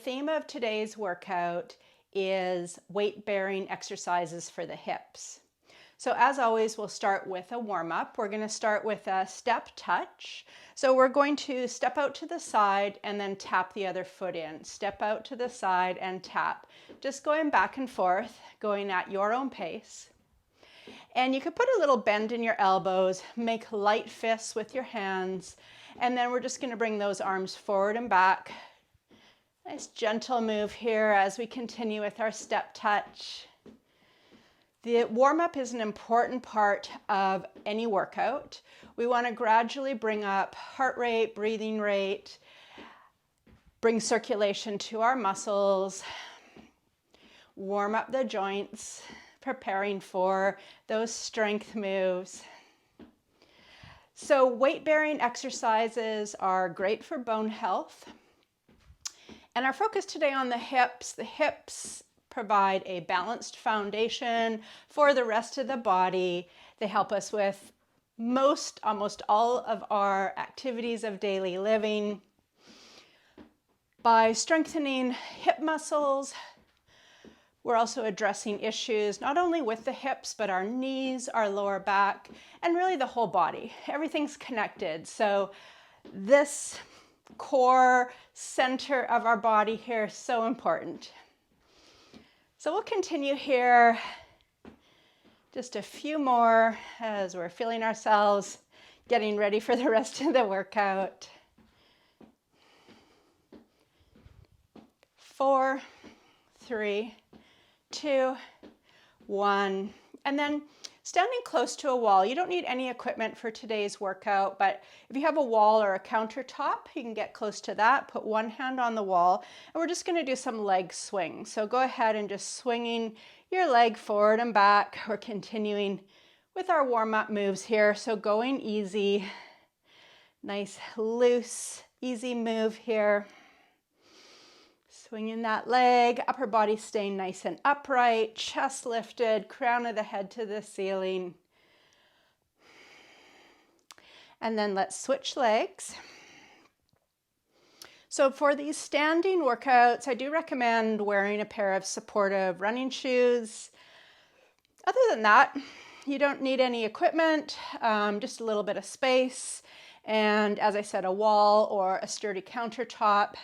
The theme of today's workout is weight-bearing exercises for the hips. So as always, we'll start with a warm-up. We're going to start with a step touch. So we're going to step out to the side and then tap the other foot in. Step out to the side and tap. Just going back and forth, going at your own pace. And you could put a little bend in your elbows, make light fists with your hands, and then we're just going to bring those arms forward and back. Nice gentle move here as we continue with our step touch. The warm-up is an important part of any workout. We want to gradually bring up heart rate, breathing rate, bring circulation to our muscles, warm up the joints, preparing for those strength moves. So weight-bearing exercises are great for bone health. And our focus today on the hips. The hips provide a balanced foundation for the rest of the body. They help us with almost all of our activities of daily living. By strengthening hip muscles, we're also addressing issues not only with the hips, but our knees, our lower back, and really the whole body. Everything's connected. So this core center of our body here is so important. So we'll continue here just a few more as we're feeling ourselves getting ready for the rest of the workout. 4, 3, 2, 1, and then standing close to a wall. You don't need any equipment for today's workout, but if you have a wall or a countertop, you can get close to that. Put one hand on the wall, and we're just going to do some leg swings. So go ahead and just swinging your leg forward and back. We're continuing with our warm-up moves here. So going easy, nice, loose, easy move here. Swinging that leg, upper body staying nice and upright, chest lifted, crown of the head to the ceiling. And then let's switch legs. So for these standing workouts, I do recommend wearing a pair of supportive running shoes. Other than that, you don't need any equipment, just a little bit of space. And as I said, a wall or a sturdy countertop.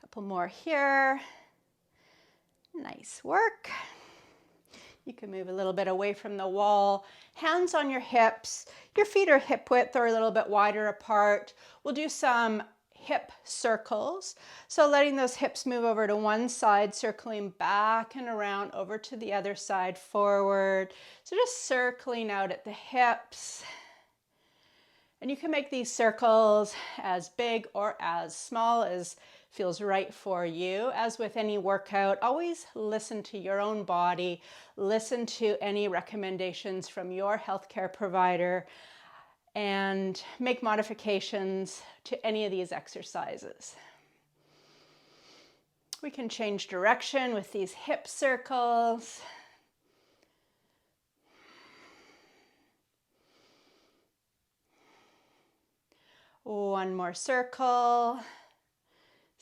Couple more here. Nice work. You can move a little bit away from the wall. Hands on your hips. Your feet are hip width or a little bit wider apart. We'll do some hip circles. So letting those hips move over to one side, circling back and around over to the other side, forward. So just circling out at the hips. And you can make these circles as big or as small as feels right for you. As with any workout, always listen to your own body, listen to any recommendations from your healthcare provider, and make modifications to any of these exercises. We can change direction with these hip circles. One more circle.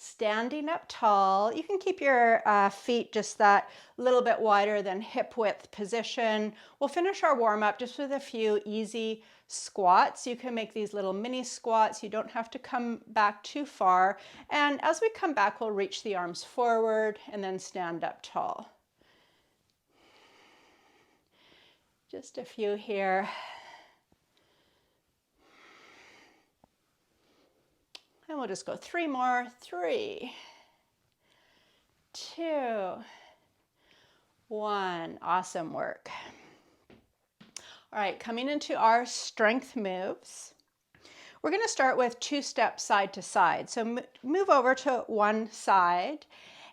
Standing up tall. You can keep your feet just that little bit wider than hip width position. We'll finish our warm-up just with a few easy squats. You can make these little mini squats. You don't have to come back too far. And as we come back, we'll reach the arms forward and then stand up tall. Just a few here. And we'll just go 3 more. 3, 2, 1. Awesome work. All right, coming into our strength moves. We're going to start with 2 steps side to side. So move over to one side,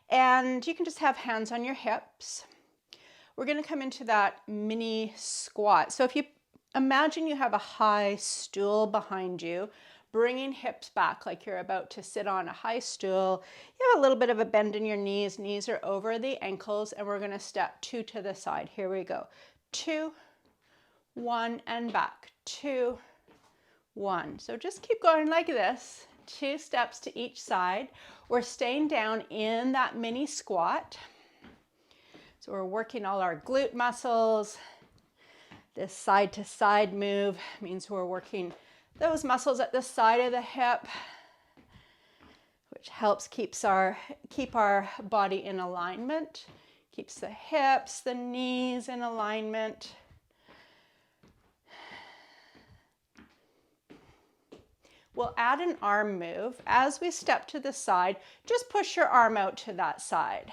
and you can just have hands on your hips. We're going to come into that mini squat. So if you imagine you have a high stool behind you, bringing hips back like you're about to sit on a high stool. You have a little bit of a bend in your knees. Knees are over the ankles, and we're going to step 2 to the side. Here we go. 2, 1, and back. 2, 1. So just keep going like this, 2 steps to each side. We're staying down in that mini squat. So we're working all our glute muscles. This side to side move means we're working those muscles at the side of the hip, which helps keep our body in alignment, keeps the hips, the knees in alignment. We'll add an arm move. As we step to the side, just push your arm out to that side.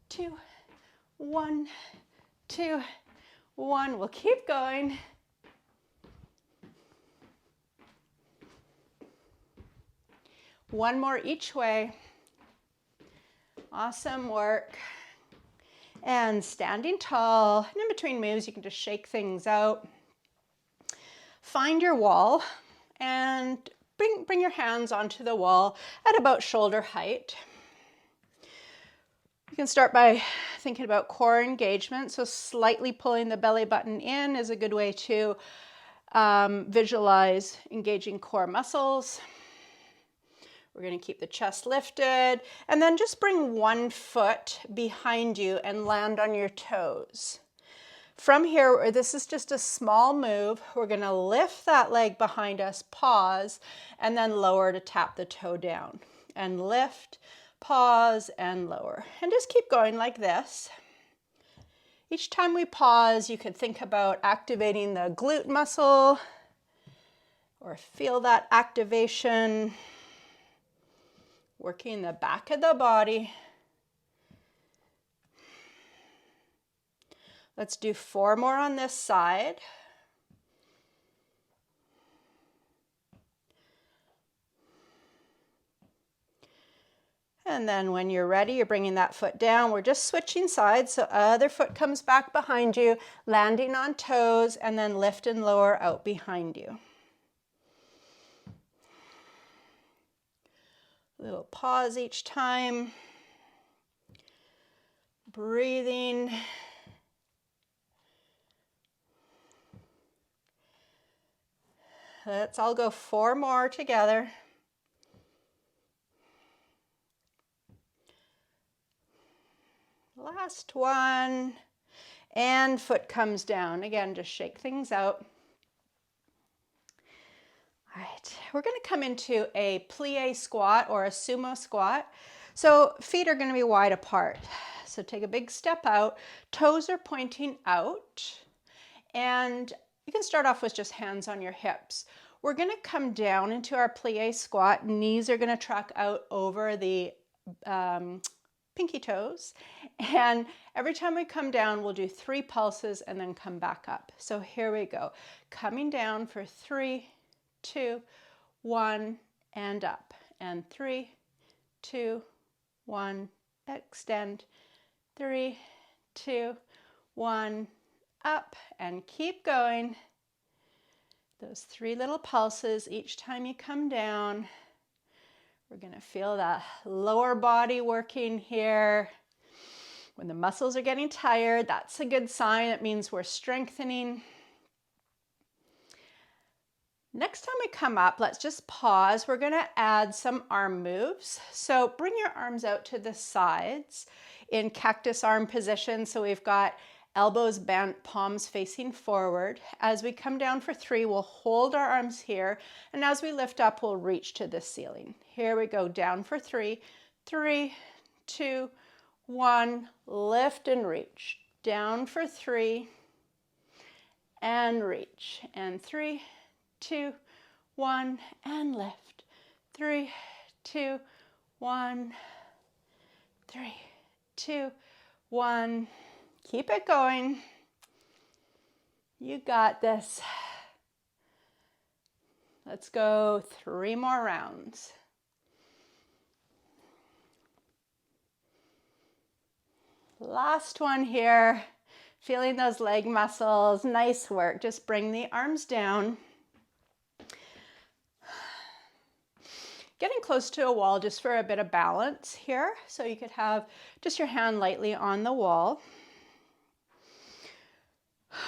2, 1, 2, 1. We'll keep going. One more each way. Awesome work. And standing tall. And in between moves, you can just shake things out. Find your wall and bring your hands onto the wall at about shoulder height. You can start by thinking about core engagement. So slightly pulling the belly button in is a good way to visualize engaging core muscles. We're going to keep the chest lifted, and then just bring one foot behind you and land on your toes. From here, this is just a small move. We're going to lift that leg behind us, pause, and then lower to tap the toe down. And lift, pause, and lower. And just keep going like this. Each time we pause, you could think about activating the glute muscle or feel that activation. Working the back of the body. Let's do 4 more on this side. And then when you're ready, you're bringing that foot down. We're just switching sides, so other foot comes back behind you, landing on toes, and then lift and lower out behind you. Little pause each time. Breathing. Let's all go 4 more together. Last one. And foot comes down. Again, just shake things out. All right, we're going to come into a plié squat or a sumo squat. So feet are going to be wide apart. So take a big step out. Toes are pointing out. And you can start off with just hands on your hips. We're going to come down into our plié squat. Knees are going to track out over the pinky toes. And every time we come down, we'll do 3 pulses and then come back up. So here we go. Coming down for 3, 2, 1, and up. And 3, 2, 1, extend. 3, 2, 1, up, and keep going. Those 3 little pulses each time you come down. We're going to feel that lower body working here. When the muscles are getting tired, that's a good sign. It means we're strengthening. Next time we come up, let's just pause. We're going to add some arm moves. So bring your arms out to the sides in cactus arm position. So we've got elbows bent, palms facing forward. As we come down for 3, we'll hold our arms here. And as we lift up, we'll reach to the ceiling. Here we go, down for 3. 3, 2, 1, lift and reach. Down for 3 and reach. And 3, 2, 1, and lift. 3, 2, 1, 3, 2, 1. Keep it going. You got this. Let's go 3 more rounds. Last one here. Feeling those leg muscles. Nice work. Just bring the arms down. Getting close to a wall just for a bit of balance here. So you could have just your hand lightly on the wall.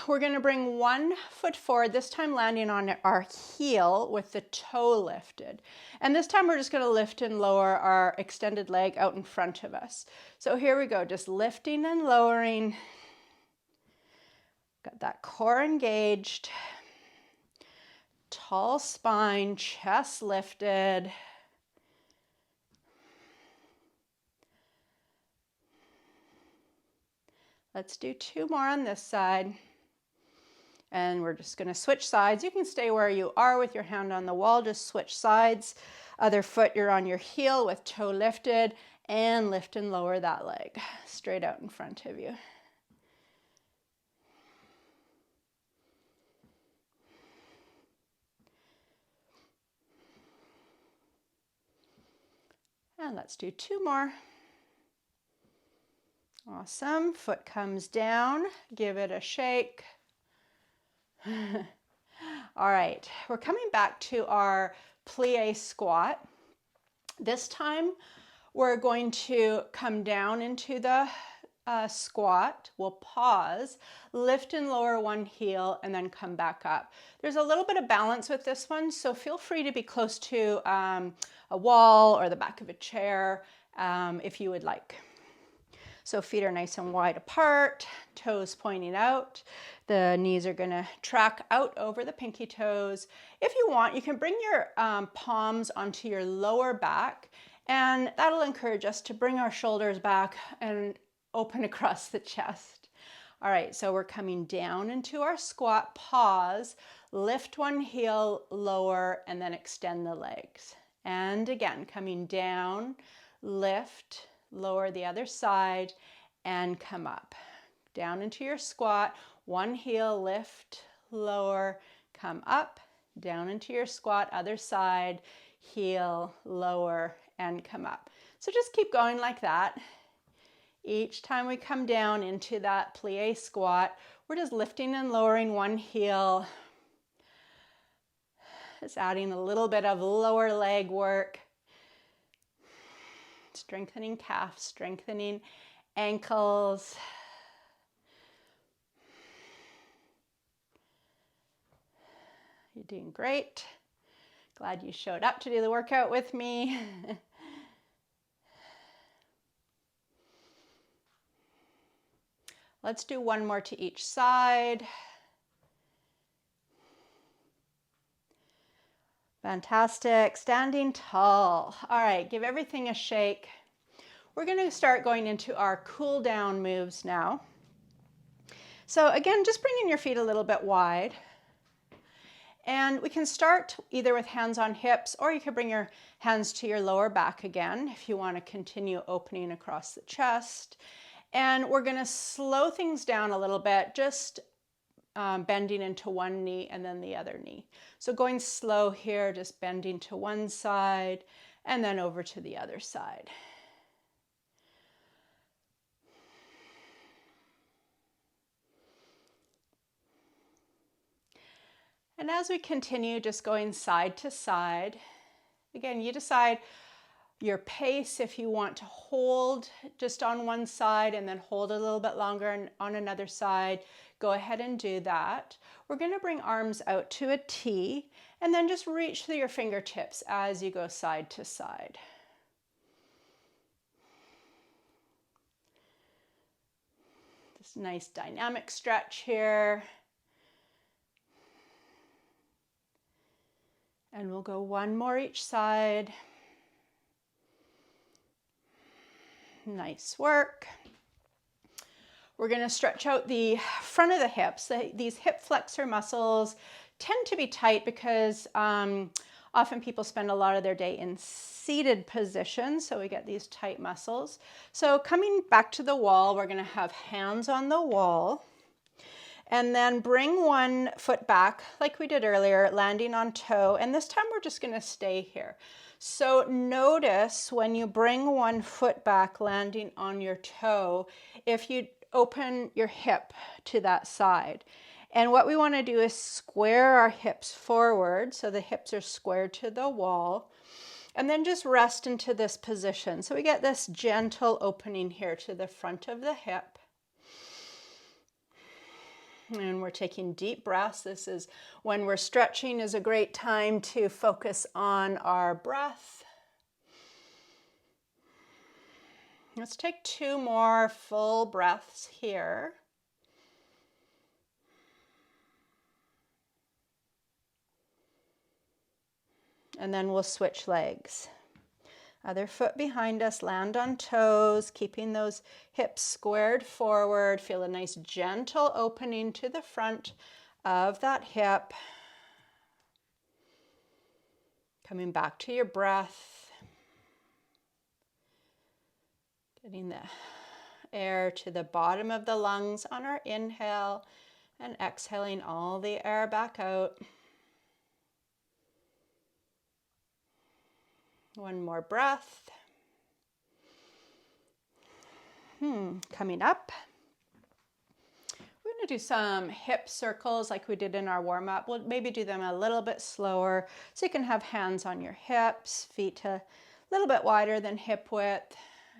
We're going to bring one foot forward, this time landing on our heel with the toe lifted. And this time we're just going to lift and lower our extended leg out in front of us. So here we go, just lifting and lowering. Got that core engaged. Tall spine, chest lifted. Let's do 2 more on this side. And we're just going to switch sides. You can stay where you are with your hand on the wall, just switch sides. Other foot, you're on your heel with toe lifted, and lift and lower that leg straight out in front of you. And let's do 2 more. Awesome. Foot comes down, give it a shake. All right, we're coming back to our plie squat. This time we're going to come down into the squat. We'll pause, lift and lower one heel, and then come back up. There's a little bit of balance with this one, so feel free to be close to a wall or the back of a chair if you would like. So feet are nice and wide apart, toes pointing out. The knees are going to track out over the pinky toes. If you want, you can bring your palms onto your lower back, and that'll encourage us to bring our shoulders back and open across the chest. All right, so we're coming down into our squat, pause, lift one heel, lower, and then extend the legs. And again, coming down, lift, lower the other side, and come up. Down into your squat, one heel, lift, lower, come up, down into your squat, other side, heel, lower, and come up. So just keep going like that. Each time we come down into that plie squat, we're just lifting and lowering one heel. Just adding a little bit of lower leg work. Strengthening calves, strengthening ankles. You're doing great. Glad you showed up to do the workout with me. Let's do 1 more to each side. Fantastic. Standing tall. All right, give everything a shake. We're going to start going into our cool down moves now. So again, just bringing your feet a little bit wide. And we can start either with hands on hips, or you can bring your hands to your lower back again if you want to continue opening across the chest. And we're going to slow things down a little bit, just bending into one knee and then the other knee. So going slow here, just bending to one side and then over to the other side. And as we continue just going side to side, again, you decide your pace. If you want to hold just on one side and then hold a little bit longer on another side, go ahead and do that. We're going to bring arms out to a T and then just reach through your fingertips as you go side to side. This nice dynamic stretch here. And we'll go 1 more each side. Nice work. We're going to stretch out the front of the hips. These hip flexor muscles tend to be tight because often people spend a lot of their day in seated position, so we get these tight muscles. So coming back to the wall, we're going to have hands on the wall. And then bring one foot back like we did earlier, landing on toe. And this time we're just going to stay here. So notice when you bring one foot back, landing on your toe, if you open your hip to that side. And what we want to do is square our hips forward, so the hips are squared to the wall. And then just rest into this position. So we get this gentle opening here to the front of the hip. And we're taking deep breaths. This is when we're stretching, is a great time to focus on our breath. Let's take 2 more full breaths here. And then we'll switch legs. Other foot behind us, land on toes, keeping those hips squared forward. Feel a nice gentle opening to the front of that hip. Coming back to your breath. Getting the air to the bottom of the lungs on our inhale and exhaling all the air back out. One more breath. Coming up. We're going to do some hip circles like we did in our warm-up. We'll maybe do them a little bit slower so you can have hands on your hips, feet a little bit wider than hip width.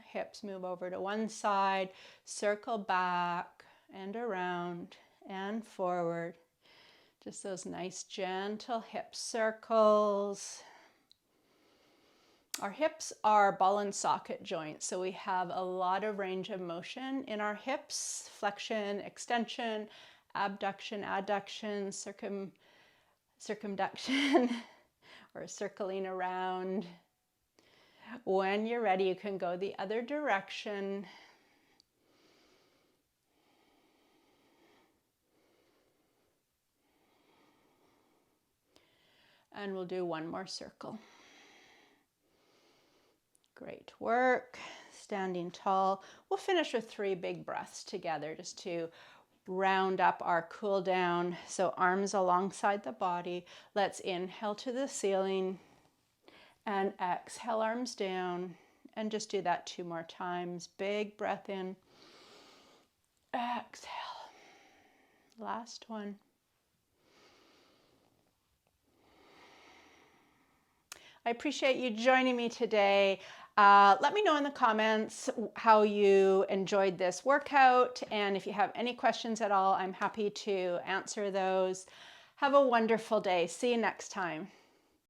Hips move over to one side, circle back and around and forward. Just those nice gentle hip circles. Our hips are ball and socket joints, so we have a lot of range of motion in our hips: flexion, extension, abduction, adduction, circumduction, or circling around. When you're ready, you can go the other direction. And we'll do one more circle. Great work. Standing tall. We'll finish with 3 big breaths together just to round up our cool down. So arms alongside the body. Let's inhale to the ceiling and exhale, arms down. And just do that 2 more times. Big breath in. Exhale. Last one. I appreciate you joining me today. Let me know in the comments how you enjoyed this workout, and if you have any questions at all, I'm happy to answer those. Have a wonderful day. See you next time.